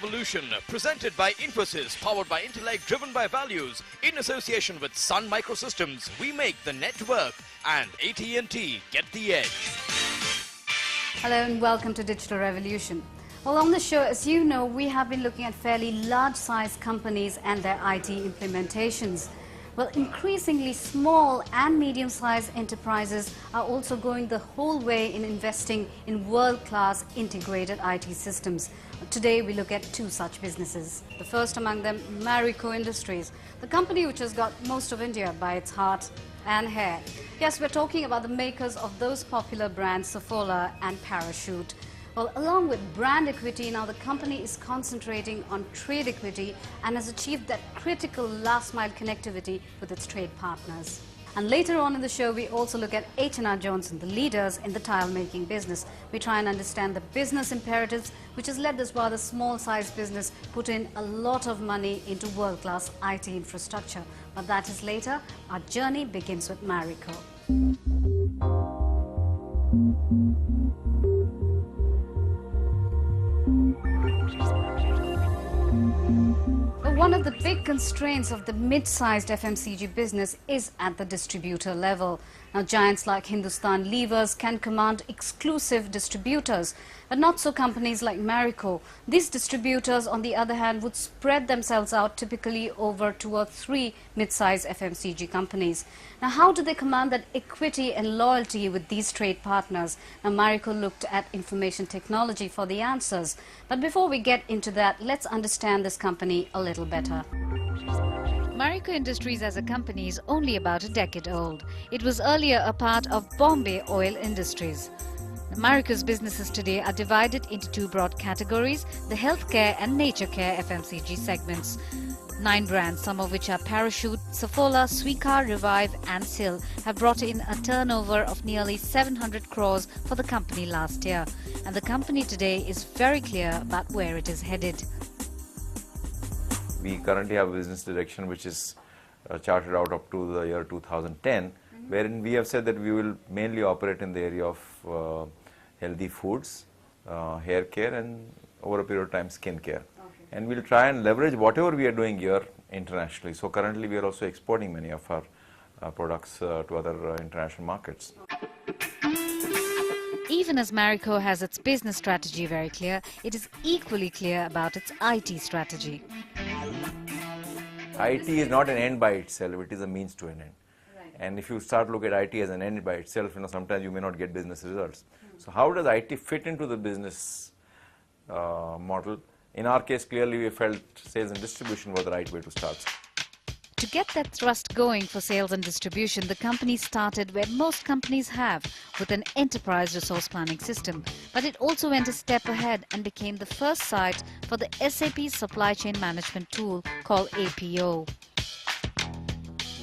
Revolution, presented by Infosys, powered by intellect, driven by values. In association with Sun Microsystems, we make the network, and AT&T, get the edge. Hello and welcome to Digital Revolution. Well, on the show, as you know, we have been looking at fairly large-sized companies and their IT implementations. Well, increasingly small and medium-sized enterprises are also going the whole way in investing in world-class integrated IT systems. Today, we look at two such businesses. The first among them, Marico Industries, the company which has got most of India by its heart and hair. Yes, we're talking about the makers of those popular brands, Saffola and Parachute. Well, along with brand equity, now the company is concentrating on trade equity and has achieved that critical last-mile connectivity with its trade partners. And later on in the show, we also look at H&R Johnson, the leaders in the tile-making business. We try and understand the business imperatives, which has led this rather small-sized business put in a lot of money into world-class IT infrastructure. But that is later. Our journey begins with Marico. One of the big constraints of the mid-sized FMCG business is at the distributor level. Now, giants like Hindustan Levers can command exclusive distributors, but not so companies like Marico. These distributors, on the other hand, would spread themselves out typically over 2 or 3 mid-sized FMCG companies. Now, how do they command that equity and loyalty with these trade partners? Now, Marico looked at information technology for the answers. But before we get into that, let's understand this company a little better. Marico Industries as a company is only about a decade old. It was earlier a part of Bombay Oil Industries. Marico's businesses today are divided into 2 broad categories, the healthcare and nature care FMCG segments. 9 brands, some of which are Parachute, Saffola, Swikar, Revive and Sil, have brought in a turnover of nearly 700 crores for the company last year. And the company today is very clear about where it is headed. We currently have a business direction which is charted out up to the year 2010, wherein we have said that we will mainly operate in the area of healthy foods, hair care, and over a period of time skin care. And we'll try and leverage whatever we are doing here internationally. So currently we are also exporting many of our products to other international markets. Even as Marico has its business strategy very clear, it is equally clear about its IT strategy. IT is not an end by itself, it is a means to an end. Right. And if you start looking at IT as an end by itself, sometimes you may not get business results. So how does IT fit into the business model? In our case, clearly we felt sales and distribution was the right way to start. To get that thrust going for sales and distribution, the company started where most companies have, with an enterprise resource planning system. But it also went a step ahead and became the first site for the SAP supply chain management tool called APO.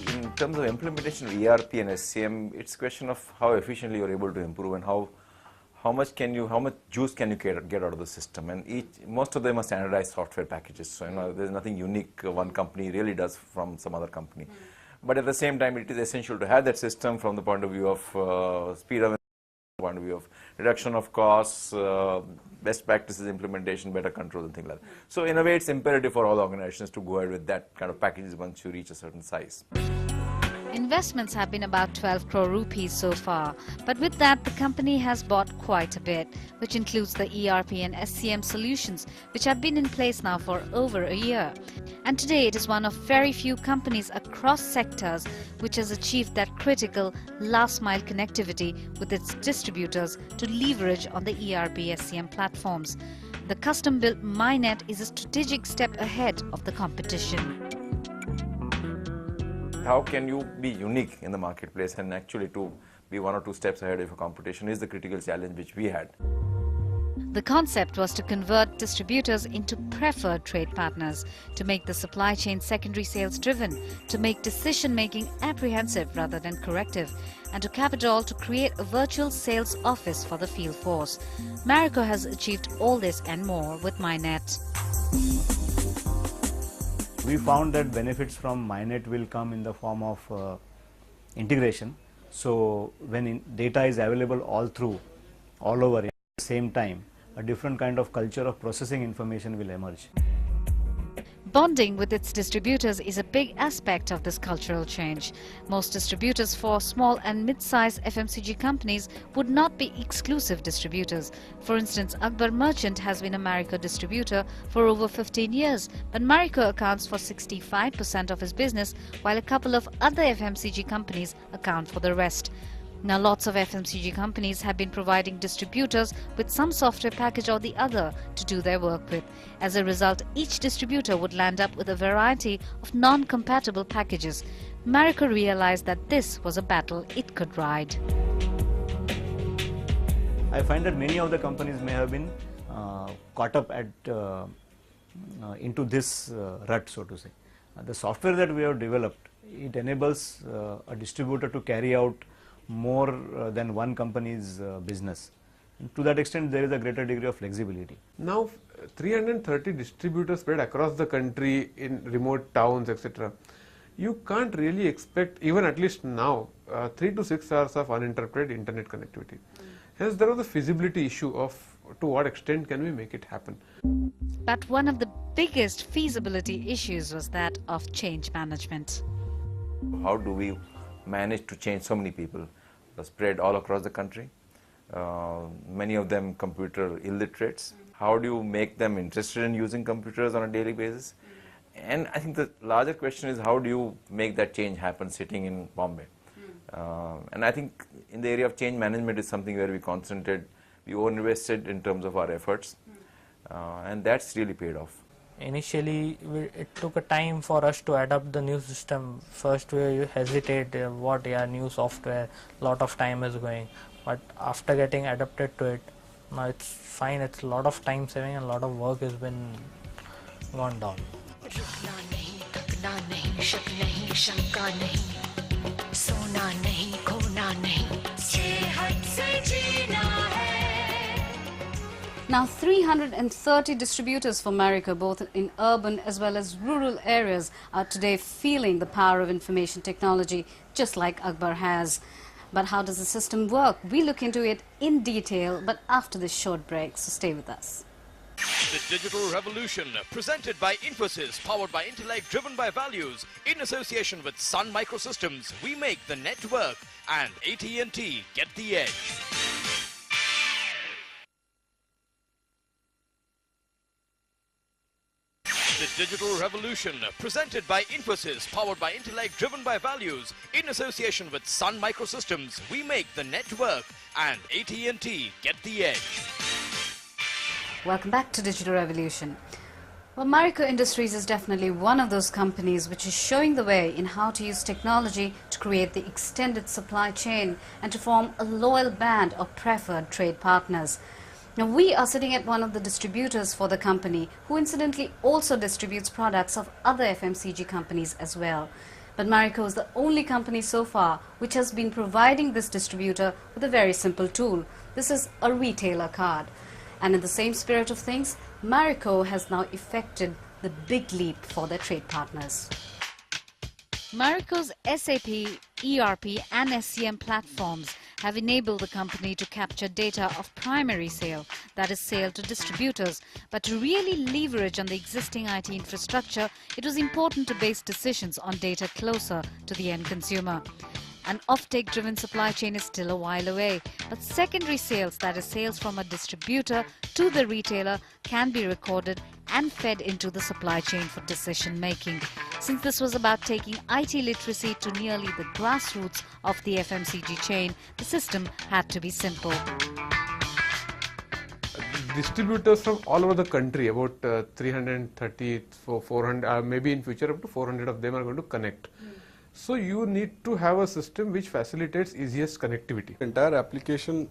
In terms of implementation of ERP and SCM, it's a question of how efficiently you're able to improve and how much juice can you get out of the system, and most of them are standardized software packages. So there's nothing unique one company really does from some other company. But at the same time, it is essential to have that system from the point of view of speed of point of view of reduction of costs, best practices implementation, better control and things like that. So in a way, it's imperative for all organizations to go ahead with that kind of packages once you reach a certain size. Investments have been about 12 crore rupees so far, but with that the company has bought quite a bit, which includes the ERP and SCM solutions which have been in place now for over a year. And today it is one of very few companies across sectors which has achieved that critical last-mile connectivity with its distributors to leverage on the ERP SCM platforms. The custom-built MyNet is a strategic step ahead of the competition. How can you be unique in the marketplace and actually to be 1 or 2 steps ahead of your competition is the critical challenge which we had. The concept was to convert distributors into preferred trade partners, to make the supply chain secondary sales driven, to make decision-making apprehensive rather than corrective, and to cap it all to create a virtual sales office for the field force. Marico has achieved all this and more with MyNet. We found that benefits from MyNet will come in the form of integration. So when data is available all over at the same time, a different kind of culture of processing information will emerge. Bonding with its distributors is a big aspect of this cultural change. Most distributors for small and mid-sized FMCG companies would not be exclusive distributors. For instance, Akbar Merchant has been a Marico distributor for over 15 years, but Marico accounts for 65% of his business, while a couple of other FMCG companies account for the rest. Now, lots of FMCG companies have been providing distributors with some software package or the other to do their work with. As a result, each distributor would land up with a variety of non-compatible packages. Marico realized that this was a battle it could ride. I find that many of the companies may have been caught up into this rut, so to say. The software that we have developed, it enables a distributor to carry out more than one company's business. And to that extent, there is a greater degree of flexibility. Now, 330 distributors spread across the country in remote towns, etc. You can't really expect, even at least now, 3 to 6 hours of uninterrupted internet connectivity. Hence, there was a feasibility issue of to what extent can we make it happen. But one of the biggest feasibility issues was that of change management. How do we manage to change so many people spread all across the country? Many of them computer illiterates. How do you make them interested in using computers on a daily basis? And I think the larger question is, how do you make that change happen sitting in Bombay? And I think in the area of change management is something where we concentrated, we over-invested in terms of our efforts, and that's really paid off. Initially, it took a time for us to adapt the new system. First, we hesitate, new software, lot of time is going. But after getting adapted to it, now it's fine. It's a lot of time saving and a lot of work has been gone down. Now, 330 distributors for Marico, both in urban as well as rural areas, are today feeling the power of information technology, just like Akbar has. But how does the system work? We look into it in detail, but after this short break, so stay with us. The Digital Revolution, presented by Infosys, powered by intellect, driven by values, in association with Sun Microsystems. We make the network, and AT&T, get the edge. The Digital Revolution, presented by Infosys, powered by intellect, driven by values, in association with Sun Microsystems. We make the network, and AT&T, get the edge. Welcome back to Digital Revolution. Well, Marico Industries is definitely one of those companies which is showing the way in how to use technology to create the extended supply chain and to form a loyal band of preferred trade partners. Now, we are sitting at one of the distributors for the company, who incidentally also distributes products of other FMCG companies as well. But Marico is the only company so far which has been providing this distributor with a very simple tool. This is a retailer card. And in the same spirit of things, Marico has now effected the big leap for their trade partners. Marico's SAP, ERP and SCM platforms have enabled the company to capture data of primary sale, that is sale to distributors. But to really leverage on the existing IT infrastructure, it was important to base decisions on data closer to the end consumer. An offtake-driven supply chain is still a while away, but secondary sales, that is sales from a distributor to the retailer, can be recorded and fed into the supply chain for decision making. Since this was about taking IT literacy to nearly the grassroots of the FMCG chain, the system had to be simple. Distributors from all over the country, about 330, 400, maybe in future up to 400 of them are going to connect. So you need to have a system which facilitates easiest connectivity. Entire application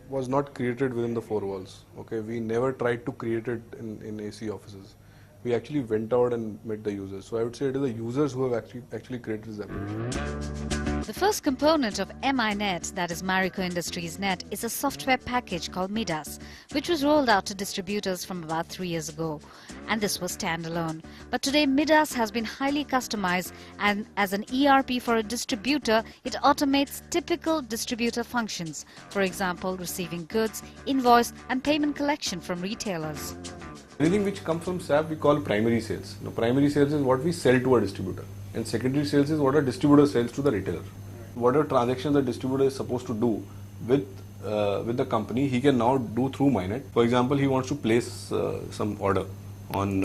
was not created within the four walls. Okay, we never tried to create it in AC offices. We actually went out and met the users. So I would say it is the users who have actually created this application. The first component of MINet, that is Marico Industries Net, is a software package called Midas, which was rolled out to distributors from about 3 years ago. And this was standalone. But today Midas has been highly customized, and as an ERP for a distributor, it automates typical distributor functions. For example, receiving goods, invoice and payment collection from retailers. Anything which comes from SAP we call primary sales. Now, primary sales is what we sell to a distributor, and secondary sales is what a distributor sells to the retailer. Whatever transaction the distributor is supposed to do with the company, he can now do through MINet. For example, he wants to place some order on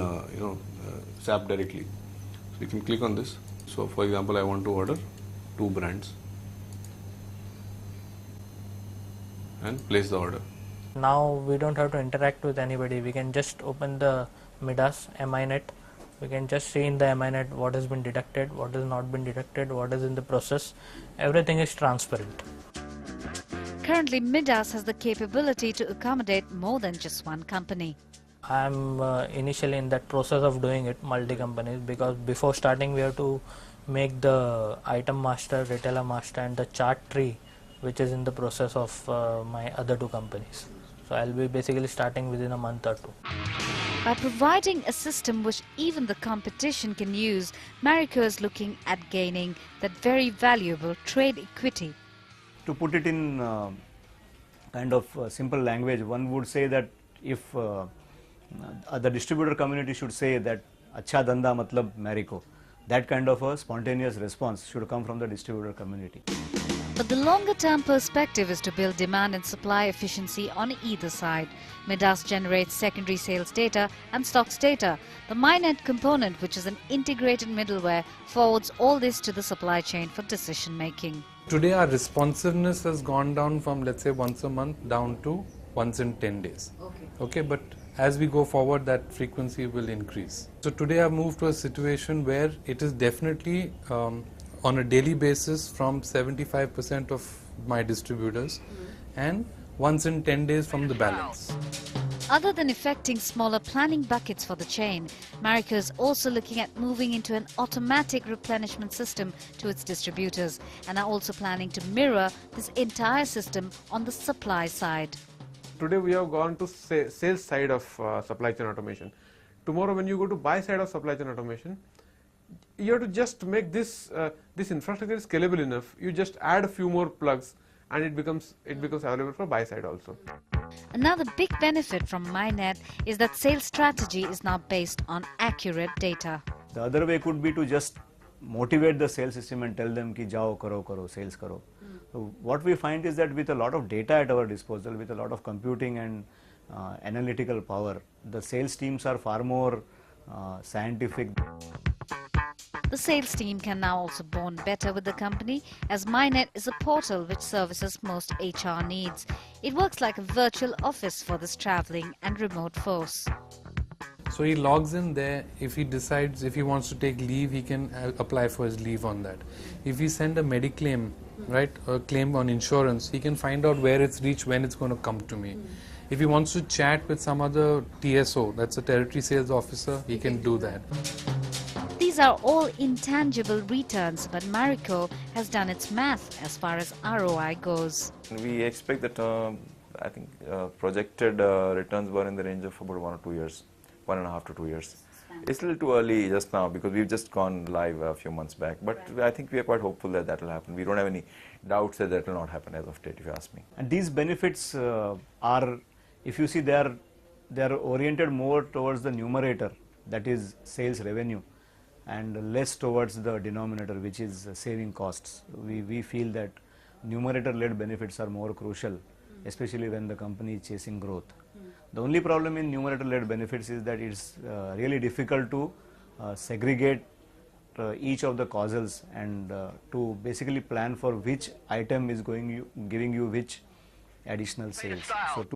SAP directly. So you can click on this. So for example, I want to order 2 brands and place the order. Now we don't have to interact with anybody. We can just open the Midas MINet. We can just see in the MINet what has been deducted, what has not been deducted, what is in the process. Everything is transparent. Currently, Midas has the capability to accommodate more than just one company. I am initially in that process of doing it, multi-companies, because before starting we have to make the item master, retailer master and the chart tree, which is in the process of my other 2 companies. So I'll be basically starting within a month or 2. By providing a system which even the competition can use, Marico is looking at gaining that very valuable trade equity. To put it in kind of simple language, one would say that if the distributor community should say that "Acha dhanda matlab Marico," that kind of a spontaneous response should come from the distributor community. But the longer-term perspective is to build demand and supply efficiency on either side. Midas generates secondary sales data and stocks data. The MINet component, which is an integrated middleware, forwards all this to the supply chain for decision-making. Today our responsiveness has gone down from, let's say, once a month down to once in 10 days. Okay, but as we go forward, that frequency will increase. So today I've moved to a situation where it is definitely on a daily basis from 75% of my distributors and once in 10 days from the balance. Other than effecting smaller planning buckets for the chain, Marico is also looking at moving into an automatic replenishment system to its distributors and are also planning to mirror this entire system on the supply side. Today we have gone to sales side of supply chain automation. Tomorrow when you go to buy side of supply chain automation, you have to just make this infrastructure scalable enough. You just add a few more plugs and it becomes available for buy side also. Another big benefit from MINet is that sales strategy is now based on accurate data. The other way could be to just motivate the sales system and tell them ki jao karo, sales karo. So what we find is that with a lot of data at our disposal, with a lot of computing and analytical power, the sales teams are far more scientific. The sales team can now also bond better with the company, as MINet is a portal which services most HR needs. It works like a virtual office for this traveling and remote force. So he logs in there. If he decides if he wants to take leave, he can apply for his leave on that. If we send a mediclaim, right, or claim on insurance, he can find out where it's reached, when it's going to come to me. If he wants to chat with some other TSO, that's a territory sales officer, he can do that. These are all intangible returns, but Marico has done its math as far as ROI goes. We expect that I think projected returns were in the range of about 1 or 2 years, 1.5 to 2 years. It's a little too early just now because we've just gone live a few months back, but I think we are quite hopeful that that will happen. We don't have any doubts that that will not happen as of date, if you ask me. And these benefits are, if you see, they are oriented more towards the numerator, that is sales revenue, and less towards the denominator, which is saving costs. We feel that numerator-led benefits are more crucial, especially when the company is chasing growth. The only problem in numerator-led benefits is that it's really difficult to segregate each of the causals and to basically plan for which item is giving you which additional sales. So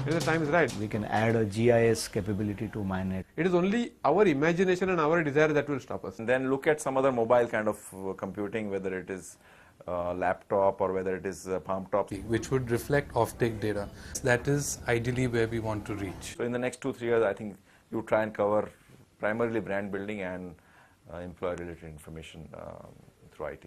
The time is right. we can add a GIS capability to MINet. It is only our imagination and our desire that will stop us. And then look at some other mobile kind of computing, whether it is laptop or whether it is palm top. Which would reflect offtake data. That is ideally where we want to reach. So in the next 2-3 years, I think you try and cover primarily brand building and employer-related information through IT.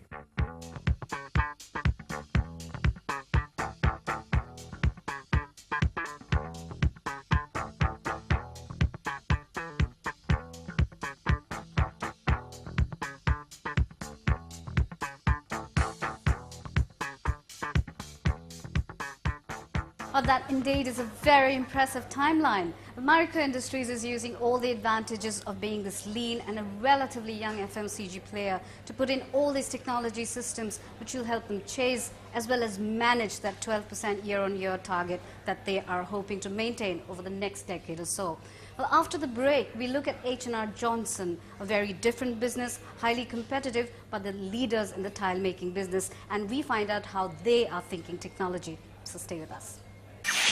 Oh, that indeed is a very impressive timeline. Marico Industries is using all the advantages of being this lean and a relatively young FMCG player to put in all these technology systems which will help them chase as well as manage that 12% year-on-year target that they are hoping to maintain over the next decade or so. Well, after the break, we look at H&R Johnson, a very different business, highly competitive, but the leaders in the tile making business, and we find out how they are thinking technology. So stay with us.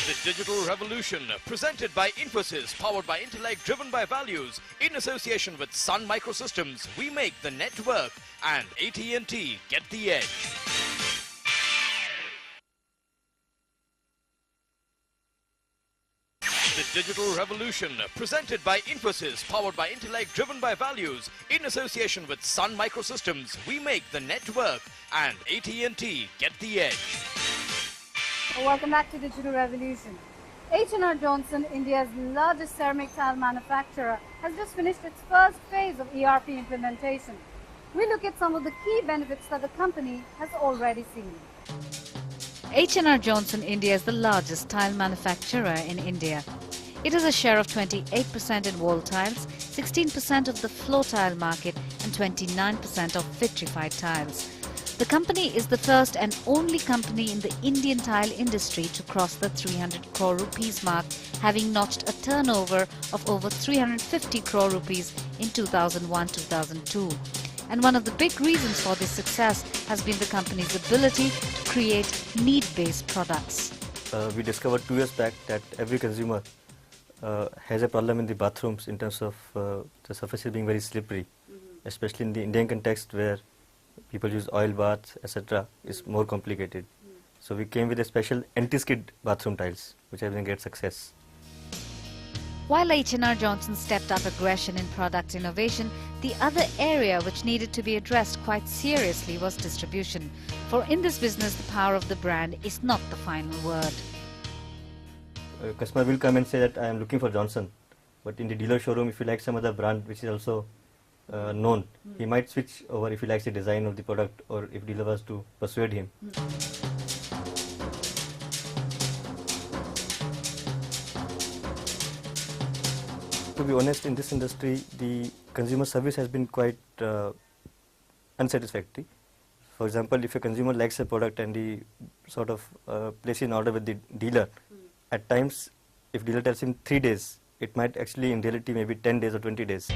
The Digital Revolution, presented by Infosys, powered by intellect, driven by values, in association with Sun Microsystems, we make the network, and AT&T, get the edge. The Digital Revolution, presented by Infosys, powered by intellect, driven by values, in association with Sun Microsystems, we make the network, and AT&T, get the edge. Welcome back to Digital Revolution. H&R Johnson, India's largest ceramic tile manufacturer, has just finished its first phase of ERP implementation. We look at some of the key benefits that the company has already seen. H&R Johnson India is the largest tile manufacturer in India. It has a share of 28% in wall tiles, 16% of the floor tile market and 29% of vitrified tiles. The company is the first and only company in the Indian tile industry to cross the 300 crore rupees mark, having notched a turnover of over 350 crore rupees in 2001-2002. And one of the big reasons for this success has been the company's ability to create need-based products. We discovered 2 years back that every consumer has a problem in the bathrooms in terms of the surfaces being very slippery, especially in the Indian context where people use oil baths, etc. It's more complicated. So we came with a special anti-skid bathroom tiles, which has been a great success. While H&R Johnson stepped up aggression in product innovation, the other area which needed to be addressed quite seriously was distribution. For in this business, the power of the brand is not the final word. A customer will come and say that I am looking for Johnson, but in the dealer showroom, if you like some other brand which is also known, he might switch over if he likes the design of the product or if dealer was to persuade him. To be honest, in this industry, the consumer service has been quite unsatisfactory. For example, if a consumer likes a product and he sort of places an order with the dealer, at times, if dealer tells him 3 days, it might actually in reality maybe 10 days or 20 days.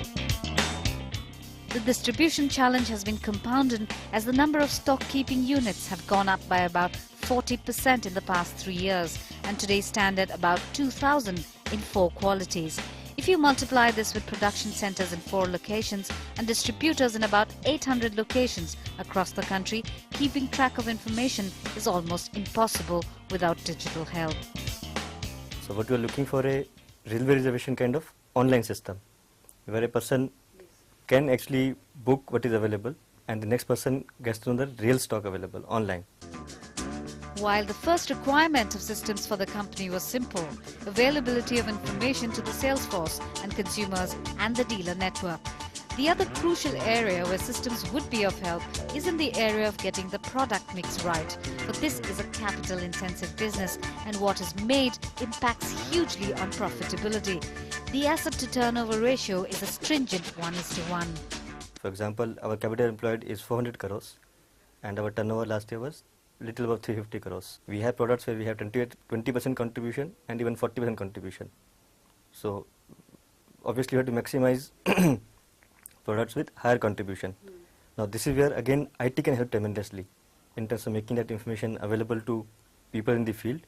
The distribution challenge has been compounded as the number of stock-keeping units have gone up by about 40% in the past 3 years and today stand at about 2,000 in 4 qualities. If you multiply this with production centers in 4 locations and distributors in about 800 locations across the country, keeping track of information is almost impossible without digital help. So what we are looking for a railway reservation kind of online system where a person can actually book what is available and the next person gets to know the real stock available online. While the first requirement of systems for the company was simple, availability of information to the sales force and consumers and the dealer network. The other crucial area where systems would be of help is in the area of getting the product mix right. But this is a capital-intensive business and what is made impacts hugely on profitability. The asset-to-turnover ratio is a stringent 1:1. For example, our capital employed is 400 crores and our turnover last year was little above 350 crores. We have products where we have 20% contribution and even 40% contribution. So obviously you have to maximize products with higher contribution. Now this is where again IT can help tremendously in terms of making that information available to people in the field.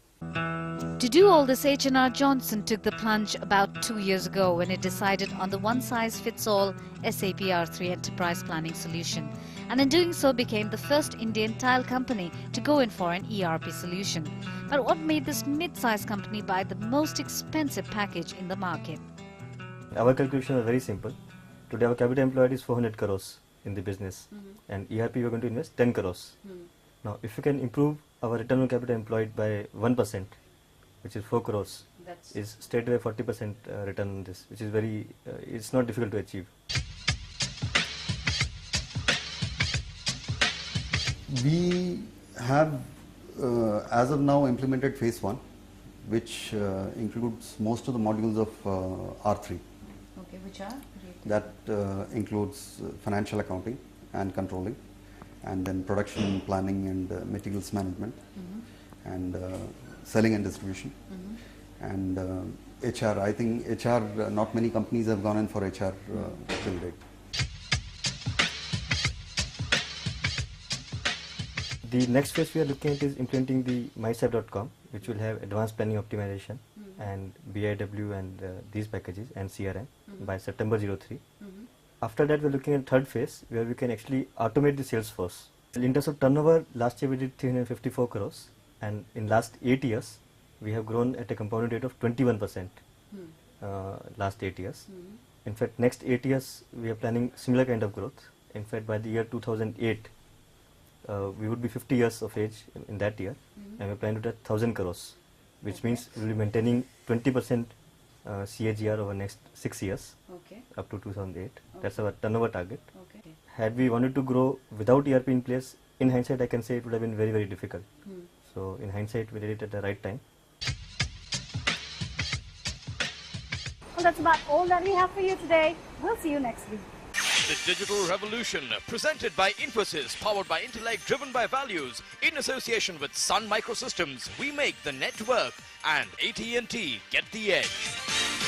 To do all this, H&R Johnson took the plunge about 2 years ago when it decided on the one-size-fits-all SAP R3 enterprise planning solution, and in doing so became the first Indian tile company to go in for an ERP solution. But what made this mid-sized company buy the most expensive package in the market? Our calculation was very simple. Today our capital employed is 400 crores in the business, and ERP we are going to invest 10 crores. Now, if you can improve our return on capital employed by 1%, which is 4 crores, is straight away 40% return on this, which is very, it's not difficult to achieve. We have, as of now, implemented phase 1, which includes most of the modules of R3. Okay, which are? That includes financial accounting and controlling, and then production planning and materials management, and selling and distribution, and HR. I think HR, not many companies have gone in for HR till date. The next phase we are looking at is implementing the mysap.com, which will have advanced planning optimization and BIW and these packages and CRM by September 03. After that, we're looking at third phase where we can actually automate the sales force. In terms of turnover, last year we did 354 crores, and in last 8 years we have grown at a compounded rate of 21% last 8 years. In fact, next 8 years we are planning similar kind of growth. In fact, by the year 2008, we would be 50 years of age in that year, and we're planning to do 1,000 crores, which means we'll be maintaining 20% CAGR over next 6 years up to 2008. That's our turnover target. Had we wanted to grow without ERP in place, in hindsight I can say it would have been very, very difficult. So in hindsight we did it at the right time. Well, that's about all that we have for you today. We'll see you next week. The Digital Revolution, presented by Infosys, powered by intellect, driven by values, in association with Sun Microsystems. We make the network, and AT&T, get the edge.